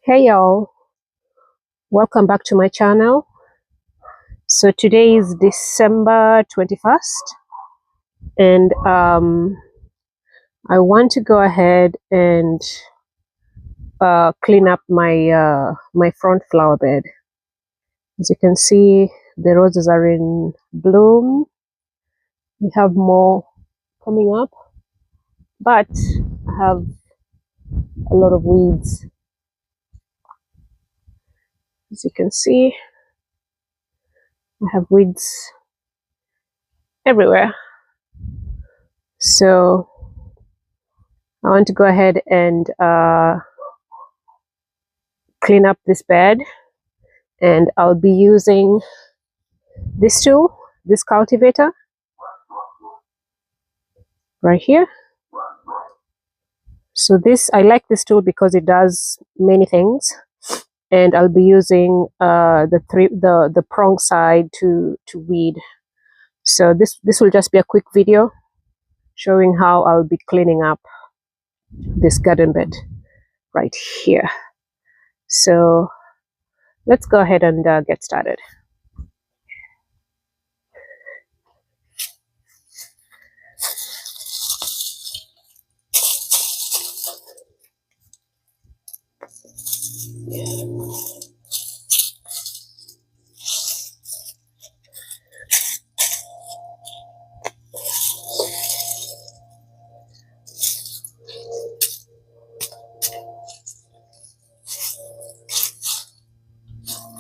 Hey y'all, welcome back to my channel. So today is December 21st and I want to go ahead and clean up my front flower bed. As you can see, the roses are in bloom. We have more coming up, but I have a lot of weeds. As you can see, I have weeds everywhere. So I want to go ahead and clean up this bed, and I'll be using this tool, this cultivator right here. So I like this tool because it does many things, and I'll be using the prong side to weed. So this will just be a quick video showing how I'll be cleaning up this garden bed right here. So let's go ahead and get started.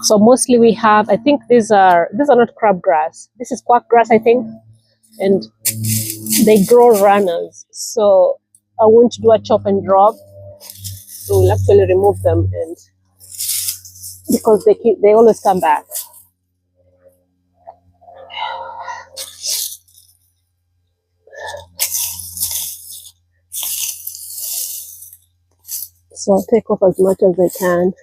So mostly we have, I think these are not crabgrass. This is quackgrass, I think, and they grow runners. So I won't do a chop and drop. So we'll actually remove them, and because they always come back. So I'll take off as much as I can.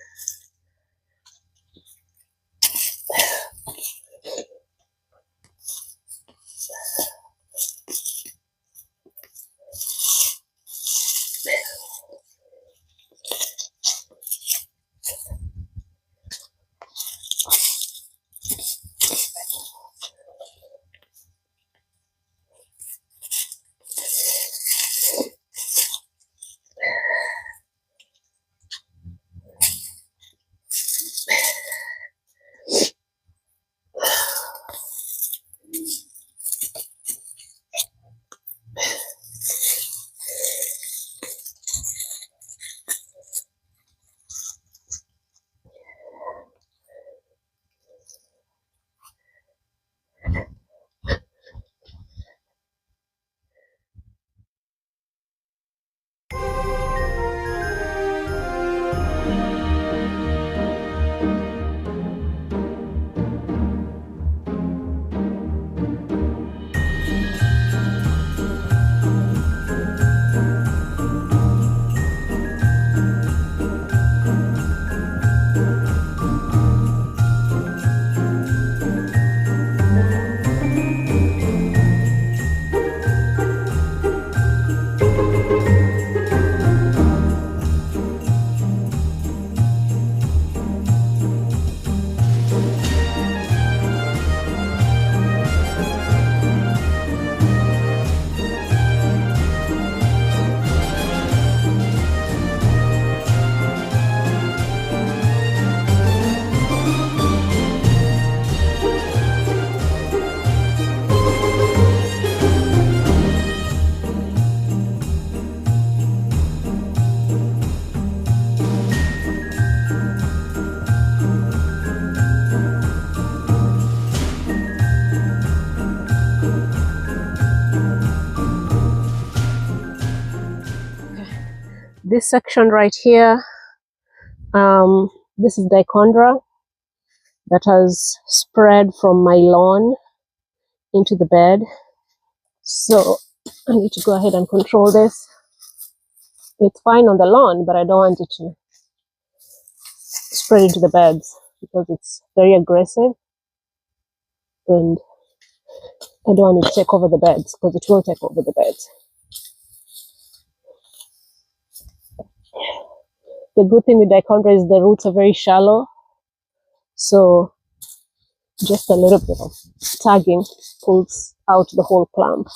This section right here, this is dichondra that has spread from my lawn into the bed. So I need to go ahead and control this. It's fine on the lawn, but I don't want it to spread into the beds because it's very aggressive, and I don't want it to take over the beds because it will take over the beds. The good thing with dichondra is the roots are very shallow, so just a little bit of tagging pulls out the whole plant.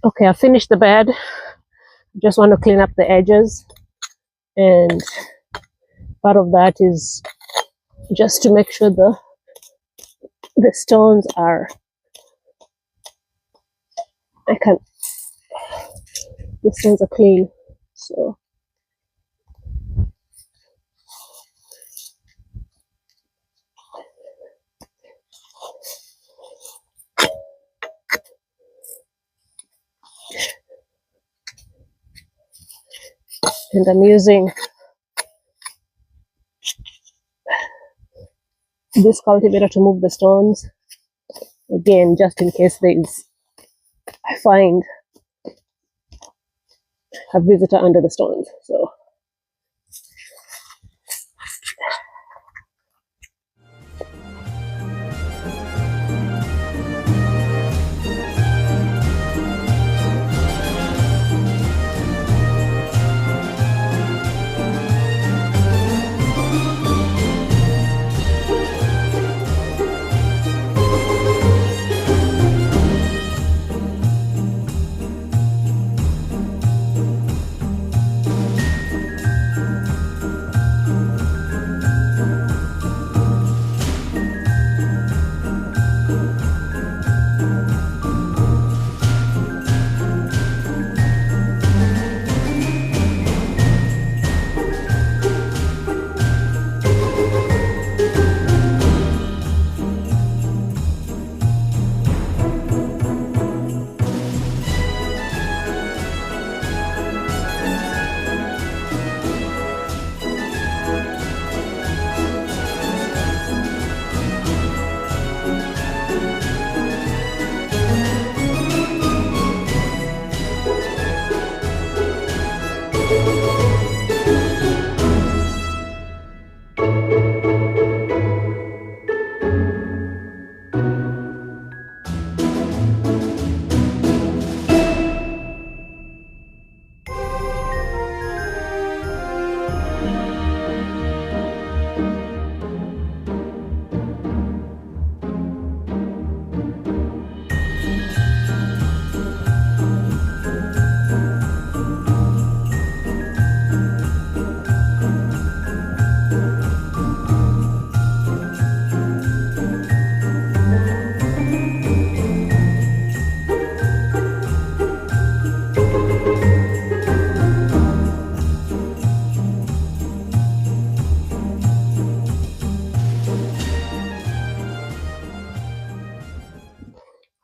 Okay, I finished the bed. Just want to clean up the edges, and part of that is just to make sure the stones are, the stones are clean. So and I'm using this cultivator to move the stones again, just in case I find a visitor under the stones. So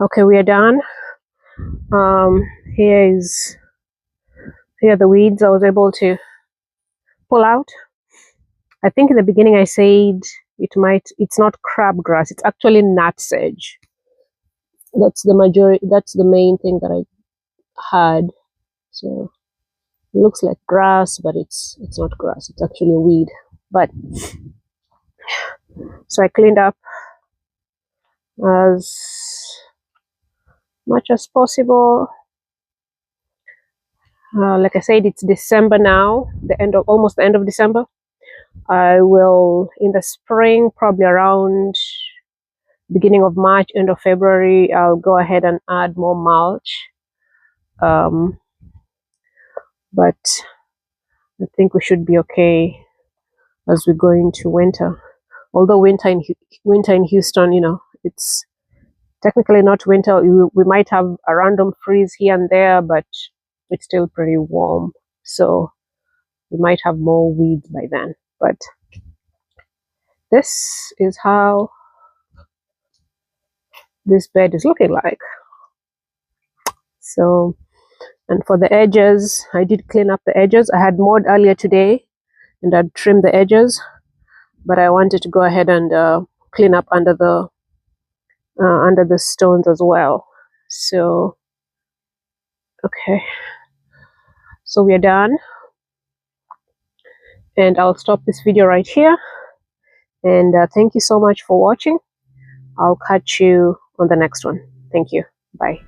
okay, we are done. Here are the weeds I was able to pull out. I think in the beginning I said it's not crabgrass, it's actually nutsedge. That's the main thing that I had. So It looks like grass, but it's not grass. It's actually a weed. But so I cleaned up as much as possible. Like I said, it's December now, almost the end of December. I will, in the spring, probably around beginning of March, end of February, I'll go ahead and add more mulch. But I think we should be okay as we go into winter. Although winter in Houston, you know, it's technically not winter. We might have a random freeze here and there, but it's still pretty warm. So we might have more weeds by then. But this is how this bed is looking like. So, and for the edges, I did clean up the edges. I had mowed earlier today and I'd trimmed the edges, but I wanted to go ahead and clean up under the stones as well. So, okay, so we are done, and I'll stop this video right here. And thank you so much for watching. I'll catch you on the next one. Thank you. Bye.